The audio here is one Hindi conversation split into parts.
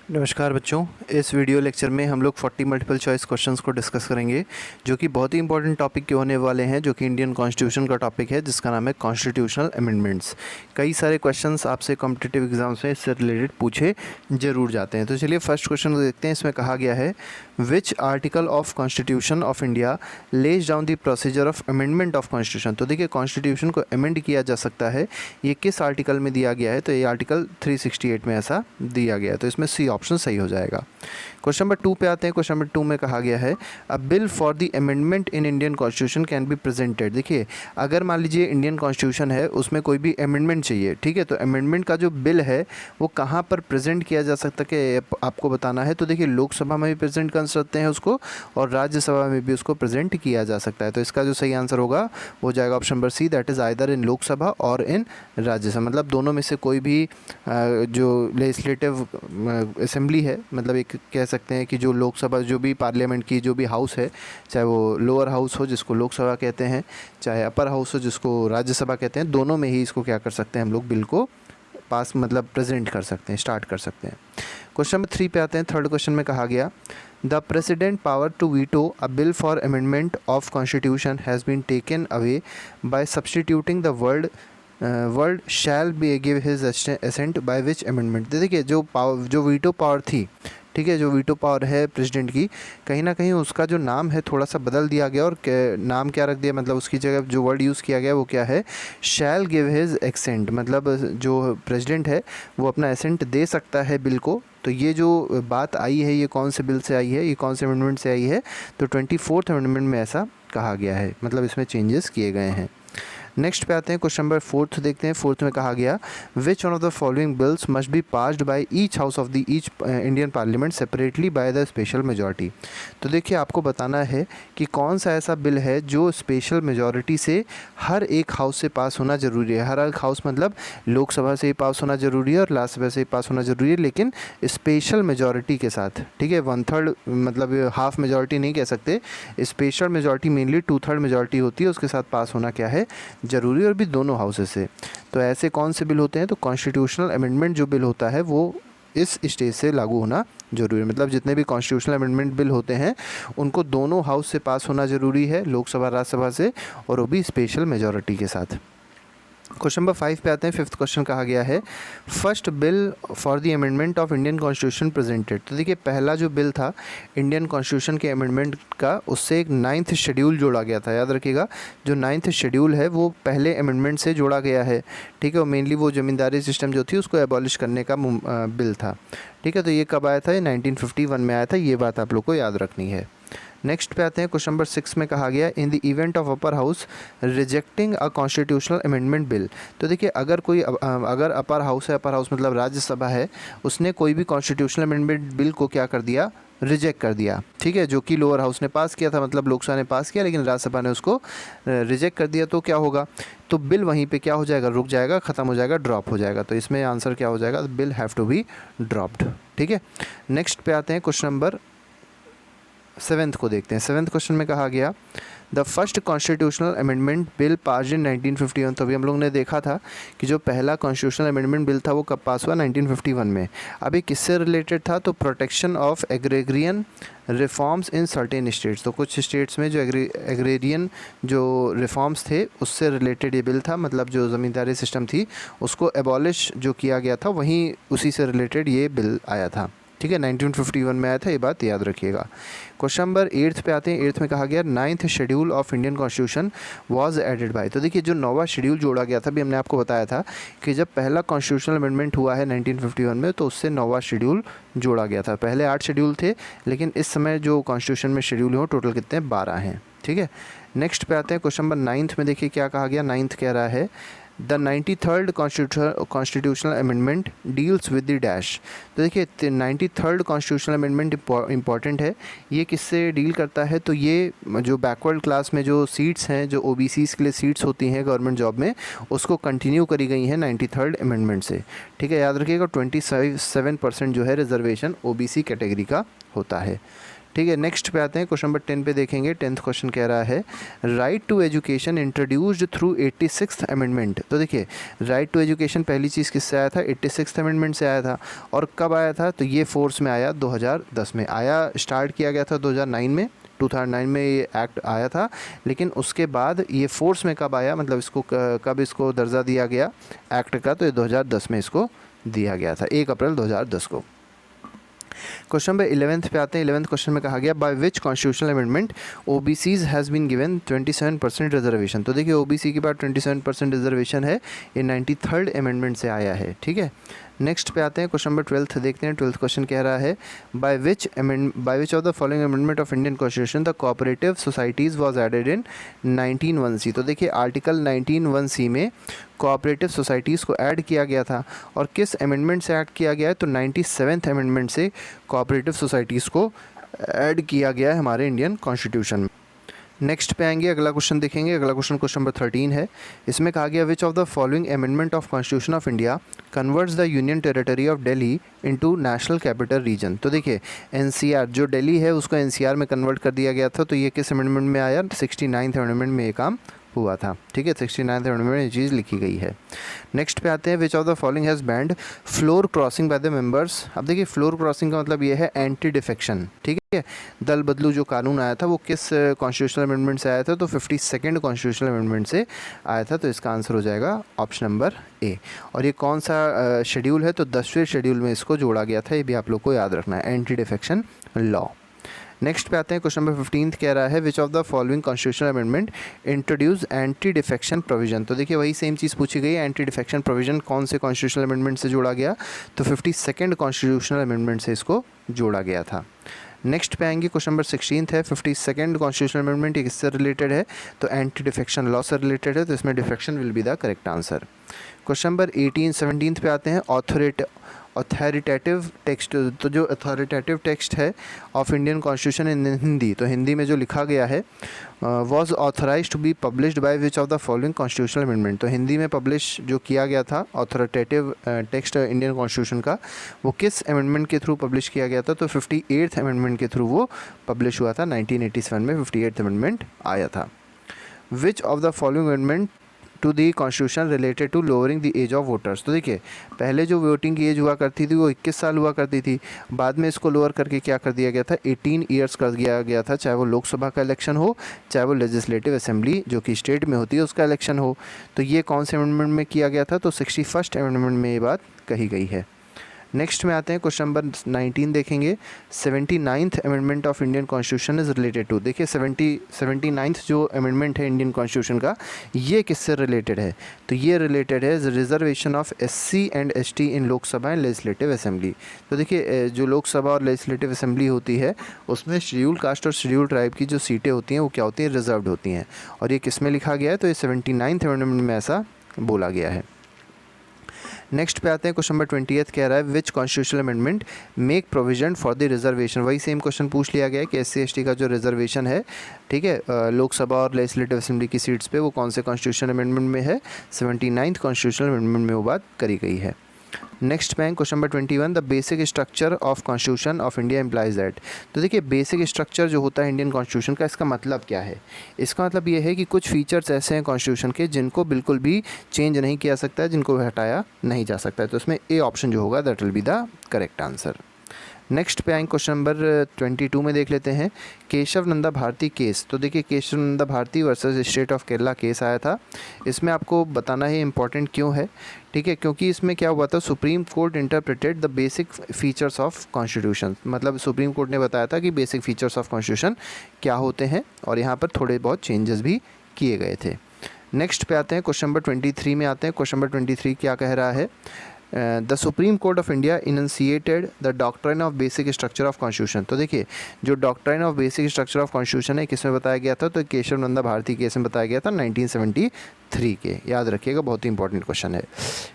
नमस्कार बच्चों, इस वीडियो लेक्चर में हम लोग 40 मल्टीपल चॉइस क्वेश्चंस को डिस्कस करेंगे जो कि बहुत ही इंपॉर्टेंट टॉपिक के होने वाले हैं, जो कि इंडियन कॉन्स्टिट्यूशन का टॉपिक है जिसका नाम है कॉन्स्टिट्यूशनल अमेंडमेंट्स। कई सारे क्वेश्चंस आपसे कॉम्पिटिटिव एग्जाम्स में इससे रिलेटेड पूछे जरूर जाते हैं। तो चलिए फर्स्ट क्वेश्चन को देखते हैं। इसमें कहा गया है which article of constitution of India lays down the procedure of amendment of constitution. तो देखिए कॉन्स्टिट्यूशन को अमेंड किया जा सकता है, ये किस आर्टिकल में दिया गया है? तो ये आर्टिकल 368 में ऐसा दिया गया है, तो इसमें सी ऑप्शन सही हो जाएगा। क्वेश्चन नंबर 2 पे आते हैं। क्वेश्चन नंबर 2 में कहा गया है अ bill for the amendment in Indian constitution can be presented. देखिए अगर मान लीजिए इंडियन कॉन्स्टिट्यूशन है, उसमें कोई भी अमेंडमेंट चाहिए, ठीक है, तो अमेंडमेंट का जो बिल है वो कहाँ पर प्रेजेंट किया जा सकता है कि आपको बताना है। तो देखिए लोकसभा में भी प्रेजेंट कर सकते हैं उसको, और राज्यसभा में भी उसको प्रेजेंट किया जा सकता है। तो इसका जो सही आंसर होगा वो जाएगा option number C, that is either in Lok Sabha और इन राज्यसभा। मतलब दोनों में से कोई भी जो लेजिस्लेटिव असेंबली है, मतलब एक कह सकते हैं कि जो लोकसभा, जो भी पार्लियामेंट की जो भी हाउस है, चाहे वो लोअर हाउस हो जिसको लोकसभा कहते हैं, चाहे अपर हाउस हो जिसको राज्यसभा कहते हैं, दोनों में ही इसको क्या कर सकते हैं हम लोग बिल को पास मतलब प्रेजेंट कर सकते हैं, स्टार्ट कर सकते हैं। क्वेश्चन नंबर 3 पे आते हैं। थर्ड क्वेश्चन में कहा गया the president power to veto a bill for amendment of constitution has been taken away by substituting the word shall be give his assent by which amendment. देखिए जो वीटो पावर थी, ठीक है, जो वीटो पावर है प्रेसिडेंट की, कहीं ना कहीं उसका जो नाम है थोड़ा सा बदल दिया गया, और नाम क्या रख दिया, मतलब उसकी जगह जो वर्ड यूज़ किया गया वो क्या है, शैल गिव हिज एसेंट। मतलब जो प्रेसिडेंट है वो अपना एसेंट दे सकता है बिल को। तो ये जो बात आई है ये कौन से बिल से आई है, ये कौन से अमेंडमेंट से आई है? तो 24th अमेंडमेंट में ऐसा कहा गया है, मतलब इसमें चेंजेस किए गए हैं। नेक्स्ट पे आते हैं। क्वेश्चन नंबर 4 देखते हैं। 4 में कहा गया which one of the following bills must be passed by each house of the each Indian parliament separately by the special majority. तो देखिए आपको बताना है कि कौन सा ऐसा बिल है जो स्पेशल मेजॉरिटी से हर एक हाउस से पास होना जरूरी है। हर एक हाउस मतलब लोकसभा से ही पास होना जरूरी है और राज्यसभा से ही पास होना जरूरी है, लेकिन स्पेशल मेजॉरिटी के साथ, ठीक है। 1/3 मतलब हाफ मेजॉरिटी नहीं कह सकते, स्पेशल मेजॉरिटी मेनली 2/3 मेजॉरिटी होती है, उसके साथ पास होना क्या है, जरूरी, और भी दोनों हाउसेस से। तो ऐसे कौन से बिल होते हैं? तो कॉन्स्टिट्यूशनल अमेंडमेंट जो बिल होता है वो इस स्टेज से लागू होना जरूरी है। मतलब जितने भी कॉन्स्टिट्यूशनल अमेंडमेंट बिल होते हैं उनको दोनों हाउस से पास होना जरूरी है, लोकसभा राज्यसभा से, और वो भी स्पेशल मेजॉरिटी के साथ। क्वेश्चन नंबर 5 पे आते हैं। 5th क्वेश्चन कहा गया है first bill for the amendment of Indian constitution presented. तो देखिए पहला जो बिल था इंडियन कॉन्स्टिट्यूशन के अमेंडमेंट का, उससे एक 9th शेड्यूल जोड़ा गया था। याद रखिएगा जो 9th शेड्यूल है वो पहले अमेंडमेंट से जोड़ा गया है, ठीक है। और मेनली वो ज़मींदारी सिस्टम जो थी उसको एबॉलिश करने का बिल था, ठीक है। तो ये कब आया था? ये 1951 में आया था। ये बात आप लोग को याद रखनी है। नेक्स्ट पे आते हैं। क्वेश्चन नंबर 6 में कहा गया in the event of upper house rejecting a constitutional amendment bill. तो देखिए अगर कोई अगर अपर हाउस है, अपर हाउस मतलब राज्यसभा है, उसने कोई भी कॉन्स्टिट्यूशनल अमेंडमेंट बिल को क्या कर दिया, रिजेक्ट कर दिया, ठीक है, जो कि लोअर हाउस ने पास किया था, मतलब लोकसभा ने पास किया, लेकिन राज्यसभा ने उसको रिजेक्ट कर दिया, तो क्या होगा, तो बिल वहीं पे क्या हो जाएगा, रुक जाएगा, ख़त्म हो जाएगा, ड्रॉप हो जाएगा। तो इसमें आंसर क्या हो जाएगा, bill have to be dropped, ठीक है। नेक्स्ट पे आते हैं। क्वेश्चन नंबर 7th को देखते हैं। 7th क्वेश्चन में कहा गया the first constitutional amendment bill pass in 1951। तो अभी हम लोग ने देखा था कि जो पहला कॉन्स्टिट्यूशनल अमेंडमेंट बिल था वो कब पास हुआ, 1951 में। अभी किससे रिलेटेड था? तो protection of agrarian reforms in certain states. तो कुछ स्टेट्स में जो एग्रेरियन जो रिफॉर्म्स थे उससे रिलेटेड ये बिल था, मतलब जो ज़मींदारी सिस्टम थी उसको एबॉलिश जो किया गया था, वहीं उसी से रिलेटेड ये बिल आया था, ठीक है। 1951 में आया था, ये बात याद रखिएगा। क्वेश्चन नंबर 8 पे आते हैं। 8th में कहा गया 9th schedule of Indian constitution was added by. तो देखिए जो 9वां शेड्यूल जोड़ा गया था, भी हमने आपको बताया था कि जब पहला कॉन्स्टिट्यूशनल अमेंडमेंट हुआ है 1951 में, तो उससे 9वां शेड्यूल जोड़ा गया था। पहले 8 शेड्यूल थे, लेकिन इस समय जो कॉन्स्टिट्यूशन में शेड्यूल हो टोटल कितने, 12 हैं, ठीक है। नेक्स्ट पे आते हैं। क्वेश्चन नंबर 9th में देखिए क्या कहा गया। 9th कह रहा है the 93rd constitutional amendment deals with the dash. तो देखिए 93rd कॉन्स्टिट्यूशनल अमेंडमेंट इंपॉर्टेंट है। ये किससे डील करता है? तो ये जो बैकवर्ड क्लास में जो सीट्स हैं, जो OBCs के लिए सीट्स होती हैं गवर्नमेंट जॉब में, उसको कंटिन्यू करी गई हैं 93rd अमेंडमेंट से, ठीक है। याद रखिएगा 27% जो है रिजर्वेशन OBC कैटेगरी का होता है, ठीक है, नेक्स्ट पे आते हैं, क्वेश्चन नंबर 10 पे देखेंगे। 10th क्वेश्चन कह रहा है right to education introduced through 86th amendment. तो देखिए राइट टू एजुकेशन पहली चीज़ किससे आया था, 86th अमेंडमेंट से आया था। और कब आया था, तो ये फोर्स में आया 2010 में आया, स्टार्ट किया गया था 2009 में ये एक्ट आया था, लेकिन उसके बाद ये फोर्स में कब आया, मतलब इसको कब इसको दर्जा दिया गया एक्ट का, तो ये 2010 में इसको दिया गया था, 1 अप्रैल 2010 को। क्वेश्चन नंबर 11th पे आते हैं। 11th क्वेश्चन में कहा गया by which constitutional amendment OBCs has been given 27% reservation. तो देखिए ओबीसी के बाद 27% रिजर्वेशन है, ये 93rd अमेंडमेंट से आया है। ठीक है, नेक्स्ट पे आते हैं, क्वेश्चन नंबर 12th देखते हैं। 12th क्वेश्चन कह रहा है by which of the following amendment of Indian constitution the cooperative societies was added in 19(1)(c)। तो देखिए आर्टिकल 19(1)(c) में कोऑपरेटिव सोसाइटीज़ को ऐड किया गया था, और किस अमेंडमेंट से ऐड किया गया है, तो 97th अमेंडमेंट से कोऑपरेटिव सोसाइटीज़ को ऐड किया गया है हमारे इंडियन कॉन्स्टिट्यूशन में। नेक्स्ट पे आएंगे, अगला क्वेश्चन देखेंगे। अगला क्वेश्चन नंबर 13 है। इसमें कहा गया which of the following amendment of constitution of India converts the union territory of Delhi into national capital region. तो देखिए एनसीआर जो दिल्ली है उसको एनसीआर में कन्वर्ट कर दिया गया था, तो ये किस अमेंडमेंट में आया, 69th अमेंडमेंट में ये काम हुआ था। ठीक है, 69th अमेंडमेंट में ये चीज़ लिखी गई है। नेक्स्ट पे आते हैं, विच of the following has band floor crossing by the members. अब देखिए फ्लोर क्रॉसिंग का मतलब ये है एंटी डिफेक्शन। ठीक है, दल बदलू जो कानून आया था वो किस कॉन्स्टिट्यूशनल अमेंडमेंट से आया था, तो 52nd कॉन्स्टिट्यूशनल अमेंडमेंट से आया था। तो इसका आंसर हो जाएगा ऑप्शन नंबर ए। और ये कौन सा शेड्यूल है, तो 10वें शेड्यूल में इसको जोड़ा गया था, ये भी आप लोग को याद रखना है, एंटी डिफेक्शन लॉ। नेक्स्ट पे आते हैं, क्वेश्चन नंबर 15 कह रहा है विच of the following constitutional amendment introduce anti defection provision. तो देखिए वही सेम चीज़ पूछी गई है, एंटी डिफेक्शन प्रोविजन कौन से कॉन्स्टिट्यूशनल अमेंडमेंट से जोड़ा गया, तो 52nd कॉन्स्टिट्यूशनल अमेंडमेंट से इसको जोड़ा गया था। नेक्स्ट पे आएंगे, क्वेश्चन नंबर 16 है। 52nd कॉन्स्टिट्यूशनल अमेंडमेंट ये किससे रिलेटेड है, तो एंटी डिफेक्शन लॉ से रिलेटेड है, तो इसमें defection will be the correct answer. Question number 17th पे आते हैं, अथॉरिटेटिव टेक्स्ट। तो जो अथॉरिटेटिव टेक्स्ट है of Indian constitution in Hindi, तो हिंदी में जो लिखा गया है was authorise to be published by which of the following constitutional amendment. तो हिंदी में पब्लिश जो किया गया था अथॉरिटेटिव टेक्स्ट इंडियन कॉन्स्टिट्यूशन का, वो किस अमेंडमेंट के थ्रू पब्लिश किया गया था, तो 58th अमेंडमेंट के थ्रू वो पब्लिश हुआ था। 1987 में 58th अमेंडमेंट आया था। Which of the following amendment to the constitution related to lowering the age of voters. तो देखिए पहले जो वोटिंग की एज हुआ करती थी वो 21 साल हुआ करती थी, बाद में इसको लोअर करके क्या कर दिया गया था, 18 ईयर्स कर दिया गया था, चाहे वो लोकसभा का इलेक्शन हो, चाहे वो लेजिस्लेटिव असेंबली जो कि स्टेट में होती है उसका इलेक्शन हो। तो ये कौन से अमेंडमेंट में किया गया था, तो 61st अमेंडमेंट में ये बात कही गई है। नेक्स्ट में आते हैं, क्वेश्चन नंबर 19 देखेंगे। 79th amendment of Indian constitution is related to. देखिए 79th जो अमेंडमेंट है इंडियन कॉन्स्टिट्यूशन का, ये किससे रिलेटेड है, तो ये रिलेटेड है reservation of SC and ST in Lok Sabha and legislative assembly. तो देखिए जो लोकसभा और लेजिस्लेटिव असेंबली होती है उसमें शेड्यूल कास्ट और शेड्यूल ट्राइब की जो सीटें होती हैं वो क्या होती हैं, रिजर्व्ड होती हैं। और ये किस में लिखा गया है, तो ये 79th अमेंडमेंट में ऐसा बोला गया है। नेक्स्ट पे आते हैं, क्वेश्चन नंबर 20 कह रहा है which constitutional amendment make provision for the reservation. वही सेम क्वेश्चन पूछ लिया गया है कि SC ST का जो रिजर्वेशन है, ठीक है, लोकसभा और लेजिस्लेटिव असेंबली की सीट्स पे, वो कौन से कॉन्स्टिट्यूशनल अमेंडमेंट में है, 79th कॉन्स्टिट्यूशनल अमेंडमेंट में वो बात करी गई है। Next bank question number 21 the basic structure of constitution of India implies that. तो देखिए बेसिक स्ट्रक्चर जो होता है इंडियन कॉन्स्टिट्यूशन का, इसका मतलब क्या है, इसका मतलब ये है कि कुछ फीचर्स ऐसे हैं कॉन्स्टिट्यूशन के जिनको बिल्कुल भी चेंज नहीं किया सकता है, जिनको हटाया नहीं जा सकता है। तो इसमें ए ऑप्शन जो होगा that will be the correct answer. Next पे आएंगे, क्वेश्चन नंबर 22 में देख लेते हैं केशव नंदा भारती केस। तो देखिए Kesavananda Bharati versus state of Kerala case आया था। इसमें आपको बताना है इम्पॉर्टेंट क्यों है, ठीक है, क्योंकि इसमें क्या हुआ था, supreme court interpreted the basic features of constitution. मतलब सुप्रीम कोर्ट ने बताया था कि बेसिक फीचर्स ऑफ कॉन्स्टिट्यूशन क्या होते हैं, और यहाँ पर थोड़े बहुत चेंजेस भी किए गए थे। नेक्स्ट पे आते हैं, क्वेश्चन नंबर 23 में आते हैं। क्वेश्चन नंबर 23 क्या कह रहा है, the Supreme Court of India enunciated the doctrine of basic structure of constitution. तो देखिए जो doctrine of basic structure of constitution है किसमें बताया गया था, तो केशव नंदा भारती केस में बताया गया था 1973 के। याद रखिएगा, बहुत ही इंपॉर्टेंट क्वेश्चन है।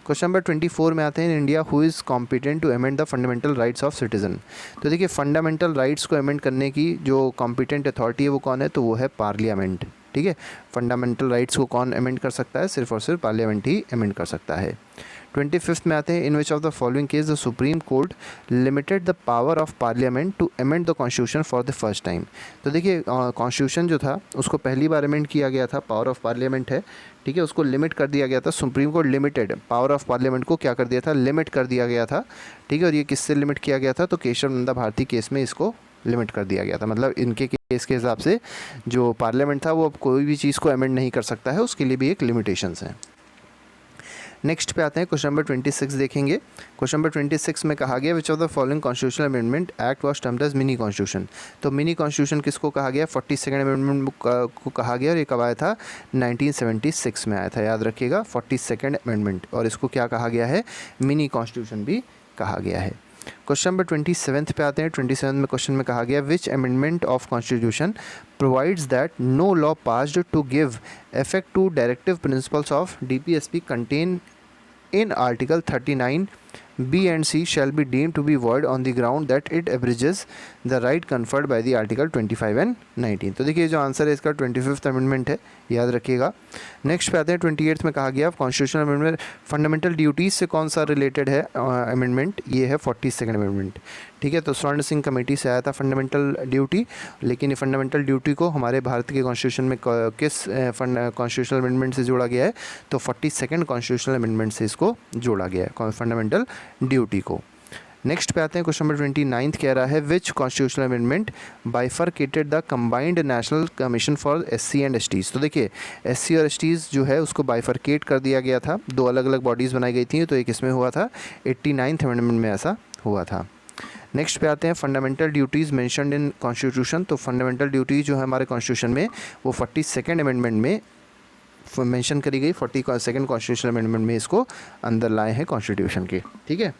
क्वेश्चन नंबर 24 में आते हैं, India who is competent to amend the fundamental rights of citizen. तो देखिए फंडामेंटल राइट्स को अमेंड करने की जो कॉम्पिटेंट अथॉरिटी है वो कौन है, तो वो है पार्लियामेंट। ठीक है। फंडामेंटल राइट्स को कौन अमेंड कर सकता है? सिर्फ और सिर्फ पार्लियामेंट ही अमेंड कर सकता है। 25th में आते हैं, in which of the following case the Supreme Court limited the power of Parliament to amend the constitution for the first time. तो देखिए कॉन्स्टिट्यूशन जो था उसको पहली बार अमेंड किया गया था, पावर ऑफ पार्लियामेंट है, ठीक है, उसको लिमिट कर दिया गया था। Supreme Court limited power of parliament को क्या कर दिया था? लिमिट कर दिया गया था, ठीक है। और ये किससे लिमिट किया गया था? तो केशव नंदा भारती केस में इसको लिमिट कर दिया गया था। मतलब इनके केस के हिसाब से जो पार्लियामेंट था वो अब कोई भी चीज़ को अमेंड नहीं कर सकता है, उसके लिए भी एक लिमिटेशंस हैं। नेक्स्ट पे आते हैं, क्वेश्चन नंबर 26 देखेंगे। क्वेश्चन नंबर 26 में कहा गया which of the following constitutional amendment act was termed as mini constitution. तो मिनी कॉन्स्टिट्यूशन किसको कहा गया? 42nd अमेंडमेंट को कहा गया, और ये कब आया था? 1976 में आया था, याद रखिएगा 42nd अमेंडमेंट, और इसको क्या कहा गया है? मिनी कॉन्स्टिट्यूशन भी कहा गया है। क्वेश्चन नंबर 27 पे आते हैं। 27 में क्वेश्चन में कहा गया which amendment of constitution provides that no law passed to give effect to directive principles of DPSP contained in Article 39 B and C shall be deemed to be void on the ground that it abridges the right conferred by the Article 25 and 19। तो देखिए जो आंसर है इसका 25th अमेंडमेंट है, याद रखिएगा। नेक्स्ट पे आते हैं 28th में कहा गया कॉन्स्टिट्यूशनल अमेंडमेंट फंडामेंटल ड्यूटीज़ से कौन सा रिलेटेड है अमेंडमेंट? ये है 42nd अमेंडमेंट, ठीक है। तो स्वर्ण सिंह कमेटी से आया था फंडामेंटल ड्यूटी, लेकिन ये फंडामेंटल ड्यूटी को हमारे भारत के कॉन्स्टिट्यूशन में किस कॉन्स्टिट्यूशनल अमेंडमेंट से जोड़ा गया है? तो 42nd कॉन्स्टिट्यूशनल अमेंडमेंट से इसको जोड़ा गया है फंडामेंटल ड्यूटी को। नेक्स्ट पे आते हैं, क्वेश्चन नंबर 29 कह रहा है which constitutional amendment bifurcated the combined national commission for SC and STs। तो देखिए SC और STs जो है उसको बाइफरकेट कर दिया गया था, दो अलग अलग बॉडीज़ बनाई गई थी। तो एक इसमें हुआ था 89th अमेंडमेंट में ऐसा हुआ था। नेक्स्ट पे आते हैं fundamental duties mentioned in constitution. तो फंडामेंटल ड्यूटीज़ जो है हमारे कॉन्स्टिट्यूशन में वो 42nd अमेंडमेंट में मेंशन करी गई। 42nd कॉन्स्टिट्यूशनल अमेंडमेंट में इसको अंदर लाए हैं कॉन्स्टिट्यूशन के, ठीक है।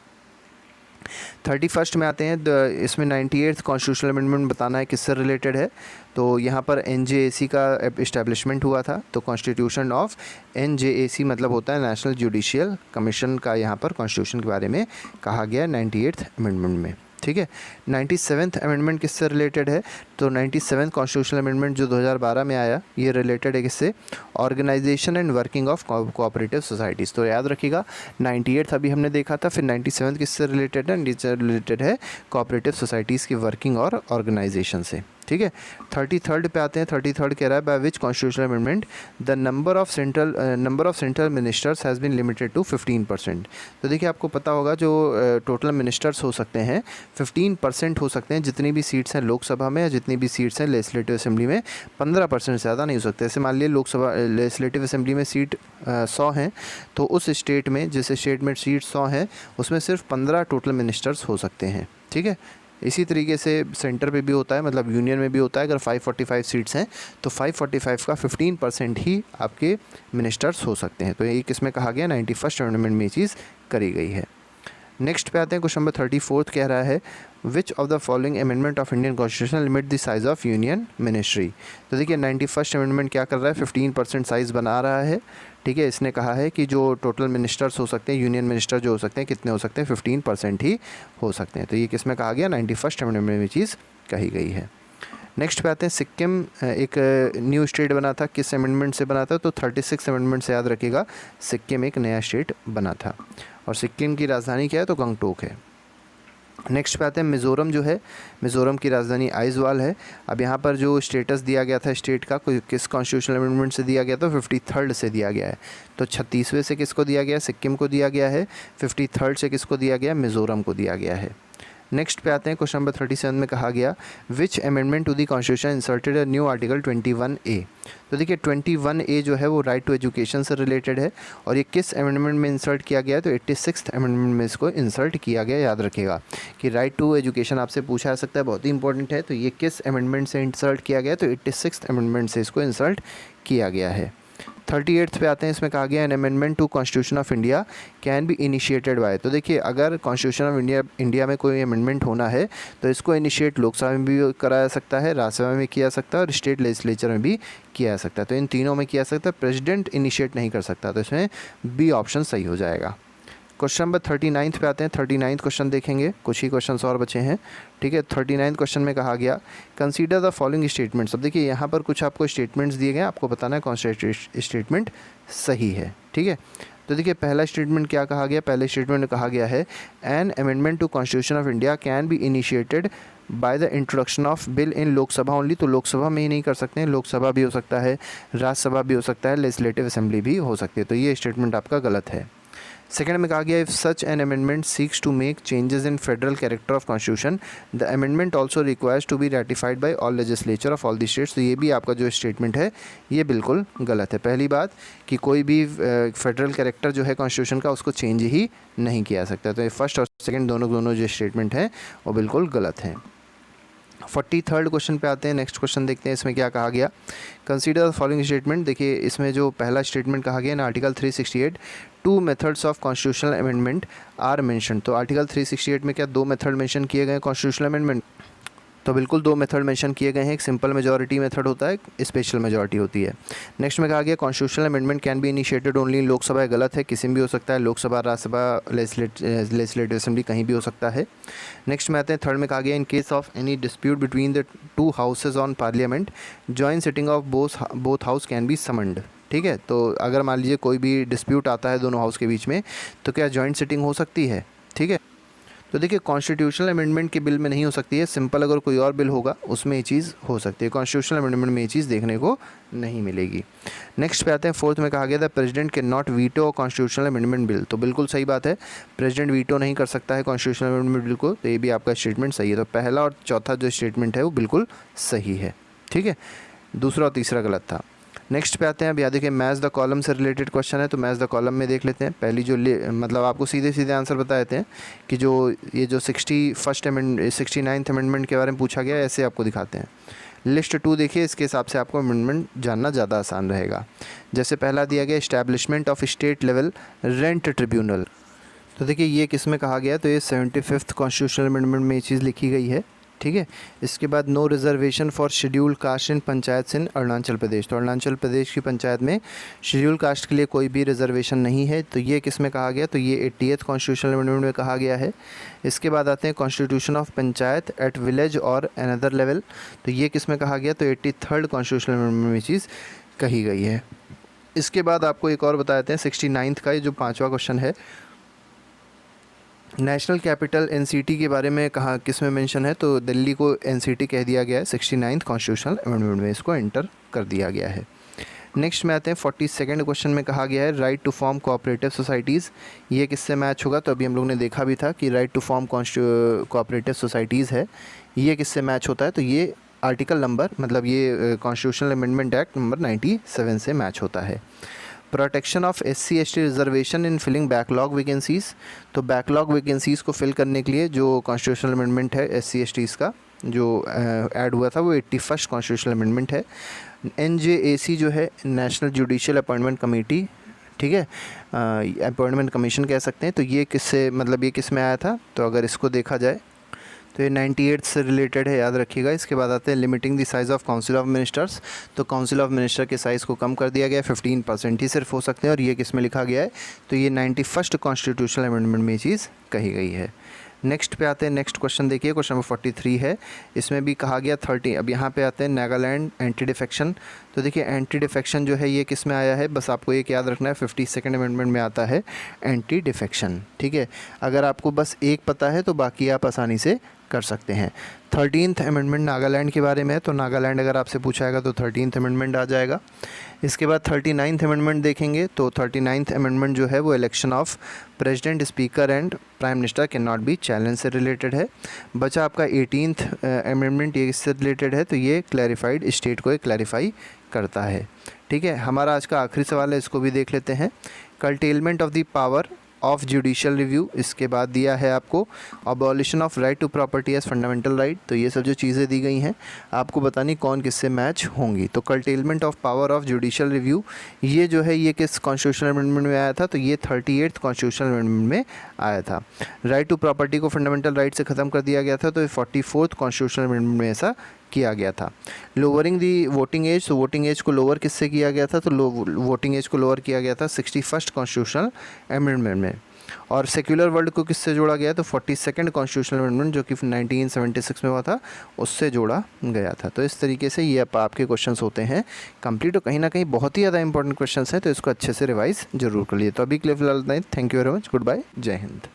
31st में आते हैं, इसमें 98th कॉन्स्टिट्यूशनल अमेंडमेंट बताना है किससे रिलेटेड है। तो यहाँ पर NJAC का इस्टेब्लिशमेंट हुआ था। तो कॉन्स्टिट्यूशन ऑफ NJAC मतलब होता है नेशनल जुडिशियल कमीशन का यहाँ पर कॉन्स्टिट्यूशन के बारे में कहा गया 98th अमेंडमेंट में, ठीक है। 97th अमेंडमेंट किससे रिलेटेड है? तो 97th कॉन्स्टिट्यूशनल अमेंडमेंट जो 2012 में आया, ये रिलेटेड है किससे? Organisation and working of cooperative societies. तो याद रखिएगा 98th अभी हमने देखा था, फिर 97th किससे रिलेटेड है? रिलेटेड है कोऑपरेटिव सोसाइटीज़ की वर्किंग और ऑर्गेनाइजेशन से, ठीक है। 33rd पे आते हैं। 33rd कह रहा है by which constitutional amendment the number of central ministers has been limited to 15%। तो देखिए आपको पता होगा जो टोटल मिनिस्टर्स हो सकते हैं 15% हो सकते हैं। जितनी भी सीट्स हैं लोकसभा में या जितनी भी सीट्स हैं लेजिस्लेटिव असेंबली में 15% से ज़्यादा नहीं हो सकते। जैसे मान लिया लोकसभा लेजिस्लेटिव असेंबली में सीट 100 हैं, तो उस स्टेट में जिस स्टेट में सीट 100 हैं उसमें सिर्फ 15 टोटल मिनिस्टर्स हो सकते हैं, ठीक है। इसी तरीके से सेंटर पे भी होता है, मतलब यूनियन में भी होता है। अगर 545 सीट्स हैं तो 545 का 15% ही आपके मिनिस्टर्स हो सकते हैं। तो ये किस में कहा गया? 91st अमेंडमेंट में ये चीज़ करी गई है। नेक्स्ट पे आते हैं, क्वेश्चन नंबर 34 कह रहा है विच of the following amendment of Indian constitution limit the size of union ministry. तो देखिए 91st अमेंडमेंट क्या कर रहा है? 15% साइज़ बना रहा है, ठीक है। इसने कहा है कि जो टोटल मिनिस्टर्स हो सकते हैं, यूनियन मिनिस्टर जो हो सकते हैं, कितने हो सकते हैं? 15% ही हो सकते हैं। तो ये किस में कहा गया? 91st अमेंडमेंट में चीज़ कही गई है। नेक्स्ट पे आते हैं, सिक्किम एक न्यू स्टेट बना था, किस अमेंडमेंट से बना था? तो 36 अमेंडमेंट से, याद रखिएगा सिक्किम एक नया स्टेट बना था। और सिक्किम की राजधानी क्या है? तो गंगटोक है। नेक्स्ट पे आते हैं, मिज़ोरम जो है, मिज़ोरम की राजधानी आइजवाल है। अब यहाँ पर जो स्टेटस दिया गया था स्टेट का, कोई किस कॉन्स्टिट्यूशनल अमेंडमेंट से दिया गया? तो 53rd से दिया गया है। तो 36वें से किसको दिया गया? सिक्किम को दिया गया है। 53rd से किसको दिया गया? मिज़ोरम को दिया गया है। नेक्स्ट पे आते हैं, क्वेश्चन नंबर 37 में कहा गया which amendment to the constitution inserted a new article 21A। तो देखिए 21A जो है वो राइट टू एजुकेशन से रिलेटेड है, और ये किस अमेंडमेंट में इंसर्ट किया गया है? तो 86th अमेंडमेंट में इसको इंसर्ट किया गया। याद रखिएगा कि राइट टू एजुकेशन आपसे पूछा जा सकता है, बहुत ही इंपॉर्टेंट है। तो ये किस अमेंडमेंट से इंसर्ट किया गया? तो 86th अमेंडमेंट से इसको इंसर्ट किया गया है। 38th पे आते हैं, इसमें कहा गया an amendment to constitution of India can be initiated by. तो देखिए अगर कॉन्स्टिट्यूशन ऑफ इंडिया में कोई अमेंडमेंट होना है तो इसको इनिशिएट लोकसभा में भी कराया जा सकता है, राज्यसभा में किया जा सकता है और स्टेट लेजिस्लेचर में भी किया जा सकता है। तो इन तीनों में किया जा सकता है, प्रेसिडेंट इनिशिएट नहीं कर सकता। तो इसमें बी ऑप्शन सही हो जाएगा। क्वेश्चन नंबर 39 पे आते हैं। 39 क्वेश्चन देखेंगे, कुछ ही क्वेश्चन और बचे हैं, ठीक है। 39 क्वेश्चन में कहा गया कंसीडर द फॉलोइंग स्टेटमेंट्स। अब देखिए यहाँ पर कुछ आपको स्टेटमेंट्स दिए गए हैं, आपको बताना है कौन सा स्टेटमेंट सही है, ठीक है। तो देखिए पहला स्टेटमेंट क्या कहा गया, पहले स्टेटमेंट में कहा गया है an amendment to constitution of India can be initiated by the introduction of bill in Lok Sabha only. तो लोकसभा में ही नहीं कर सकते हैं, लोकसभा भी हो सकता है, राज्यसभा भी हो सकता है, लेजिस्लेटिव असेंबली भी हो सकती है। तो ये स्टेटमेंट आपका गलत है। सेकेंड में कहा गया if such an amendment seeks to make changes in federal character of constitution the amendment also requires to be ratified by all legislature of all the states. तो ये भी आपका जो स्टेटमेंट है ये बिल्कुल गलत है। पहली बात कि कोई भी फेडरल कैरेक्टर जो है कॉन्स्टिट्यूशन का उसको चेंज ही नहीं किया सकता। तो ये फर्स्ट और सेकेंड दोनों जो स्टेटमेंट हैं वो बिल्कुल गलत हैं। 43rd क्वेश्चन पे आते हैं। नेक्स्ट क्वेश्चन देखते हैं, इसमें क्या कहा गया, कंसीडर द फॉलोइंग स्टेटमेंट। देखिए इसमें जो पहला स्टेटमेंट कहा गया in article 368 two methods of constitutional amendment are mention. तो आर्टिकल 368 में क्या दो मेथड मेंशन किए गए कॉन्स्टिट्यूशनल अमेंडमेंट? तो बिल्कुल दो मेथड मेंशन किए गए हैं, एक सिंपल मेजॉरिटी मेथड होता है, एक स्पेशल मेजॉरिटी होती है। नेक्स्ट में कहा गया constitutional amendment can be initiated only in Lok Sabha. गलत है, किसी में भी हो सकता है, लोकसभा, राज्यसभा, लेजिस्लेटिव असेंबली कहीं भी हो सकता है। नेक्स्ट में आते हैं थर्ड में कहा गया in case of any dispute between the two houses on parliament joint sitting of both house can be summoned. ठीक है, तो अगर मान लीजिए कोई भी डिस्प्यूट आता है दोनों हाउस के बीच में तो क्या जॉइंट सिटिंग हो सकती है? ठीक है, तो देखिए कॉन्स्टिट्यूशनल अमेंडमेंट के बिल में नहीं हो सकती है, सिंपल अगर कोई और बिल होगा उसमें ये चीज़ हो सकती है, कॉन्स्टिट्यूशनल अमेंडमेंट में ये चीज़ देखने को नहीं मिलेगी। नेक्स्ट पे आते हैं फोर्थ में कहा गया था president can not veto constitutional amendment bill. तो बिल्कुल सही बात है, प्रेसिडेंट वीटो नहीं कर सकता है कॉन्स्टिट्यूशनल अमेंडमेंट बिल को, तो ये भी आपका स्टेटमेंट सही है। तो पहला और चौथा जो स्टेटमेंट है वो बिल्कुल सही है, ठीक है, दूसरा और तीसरा गलत था। नेक्स्ट पे आते हैं, अब याद देखिए मैच द कॉलम से रिलेटेड क्वेश्चन है, तो मैच द कॉलम में देख लेते हैं। पहली जो मतलब आपको सीधे सीधे आंसर बता देते हैं कि जो ये जो 69th अमेंडमेंट के बारे में पूछा गया है ऐसे आपको दिखाते हैं। लिस्ट 2 देखिए, इसके हिसाब से आपको अमेंडमेंट जानना ज़्यादा आसान रहेगा। जैसे पहला दिया गया establishment of state level rent tribunal. तो देखिए ये किस में कहा गया, तो ये 75th कॉन्स्टिट्यूशनल अमेंडमेंट में ये चीज़ लिखी गई है, ठीक है। इसके बाद no reservation for schedule caste in panchayat in Arunachal Pradesh. तो अरुणाचल प्रदेश की पंचायत में शेड्यूल कास्ट के लिए कोई भी रिजर्वेशन नहीं है, तो ये किस में कहा गया, तो ये 80th कॉन्स्टिट्यूशनल अमेंडमेंट में कहा गया है। इसके बाद आते हैं constitution of panchayat at village और अनदर लेवल। तो ये किस में कहा गया, तो 83rd कॉन्स्टिट्यूशनल अमेंडमेंट में चीज़ कही गई है। इसके बाद आपको एक और बता देते हैं 69th का ये जो 5वां क्वेश्चन है, नेशनल कैपिटल एनसीटी के बारे में कहा किस में मेंशन है, तो दिल्ली को एनसीटी कह दिया गया है 69th कॉन्स्टिट्यूशनल अमेंडमेंट में, इसको एंटर कर दिया गया है। नेक्स्ट में आते हैं 42nd क्वेश्चन में कहा गया है right to form cooperative societies. ये किससे मैच होगा, तो अभी हम लोग ने देखा भी था कि right to form cooperative societies है, ये किससे मैच होता है, तो ये आर्टिकल नंबर मतलब ये कॉन्स्टिट्यूशनल अमेंडमेंट एक्ट नंबर 97 से मैच होता है। Protection of SC/ST reservation in filling backlog vacancies. तो बैकलॉग वैकेंसीज़ को फिल करने के लिए जो कॉन्स्टिट्यूशनल अमेंडमेंट है SC/STs का जो ऐड हुआ था वो 81st कॉन्स्टिट्यूशनल अमेंडमेंट है। NJAC जो है नेशनल जुडिशियल अपॉइंटमेंट कमेटी, ठीक है, अपॉइंटमेंट कमीशन कह सकते हैं, तो ये किससे मतलब ये किस में आया था, तो अगर इसको देखा जाए तो ये 98 से रिलेटेड है, याद रखिएगा। इसके बाद आते हैं limiting the size of council of ministers. तो काउंसिल ऑफ मिनिस्टर के साइज़ को कम कर दिया गया है, 15% ही सिर्फ हो सकते हैं, और ये किस में लिखा गया है, तो ये 91st कॉन्स्टिट्यूशनल अमेंडमेंट में ये चीज़ कही गई है। नेक्स्ट पे आते हैं, नेक्स्ट क्वेश्चन देखिए, क्वेश्चन नंबर 43 है, इसमें भी कहा गया 30। अब यहाँ पे आते हैं नागालैंड एंटी डिफेक्शन। तो देखिए एंटी डिफेक्शन जो है ये किस में आया है, बस आपको एक याद रखना है, 52nd अमेंडमेंट में आता है एंटी डिफेक्शन, ठीक है। अगर आपको बस एक पता है तो बाकी आप आसानी से कर सकते हैं। 13th अमेंडमेंट नागालैंड के बारे में है, तो नागालैंड अगर आपसे पूछा जाएगा तो 13th अमेंडमेंट आ जाएगा। इसके बाद 39th अमेंडमेंट देखेंगे, तो 39th अमेंडमेंट जो है वो election of president, speaker and prime minister can not be challenge से रिलेटेड है। बचा आपका 18th अमेंडमेंट, ये इससे रिलेटेड है, तो ये क्लैरिफाइड स्टेट को क्लैरिफाई करता है, ठीक है। हमारा आज का आखिरी सवाल है, इसको भी देख लेते हैं। Curtailment of the power of judicial review. इसके बाद दिया है आपको abolition of right to property as fundamental right. तो ये सब जो चीज़ें दी गई हैं आपको बतानी कौन किससे मैच होंगी। तो curtailment of power of judicial review ये जो है ये किस कॉन्स्टिट्यूशनल अमेंडमेंट में आया था, तो ये 38th कॉन्स्टिट्यूशनल अमेंडमेंट में आया था। राइट टू प्रॉपर्टी को फंडामेंटल राइट से ख़त्म कर दिया गया था, तो ये 44th कॉन्स्टिट्यूशनल अमेंडमेंट में ऐसा किया गया था। लोअरिंग दी वोटिंग एज, तो वोटिंग एज को लोअर किससे किया गया था, तो वोटिंग एज को लोअर किया गया था 61st कॉन्स्टिट्यूशनल अमेंडमेंट में। और सेक्युलर वर्ल्ड को किससे जोड़ा गया, तो 42nd कॉन्स्टिट्यूशनल अमेंडमेंट जो कि 1976 में हुआ था उससे जोड़ा गया था। तो इस तरीके से ये आपके क्वेश्चंस होते हैं कंप्लीट, और कहीं ना कहीं बहुत ही ज़्यादा इंपॉर्टेंट क्वेश्चंस हैं, तो इसको अच्छे से रिवाइज जरूर कर लिए। तो अभी के लिए फिलहाल thank you very much, good bye, जय हिंद।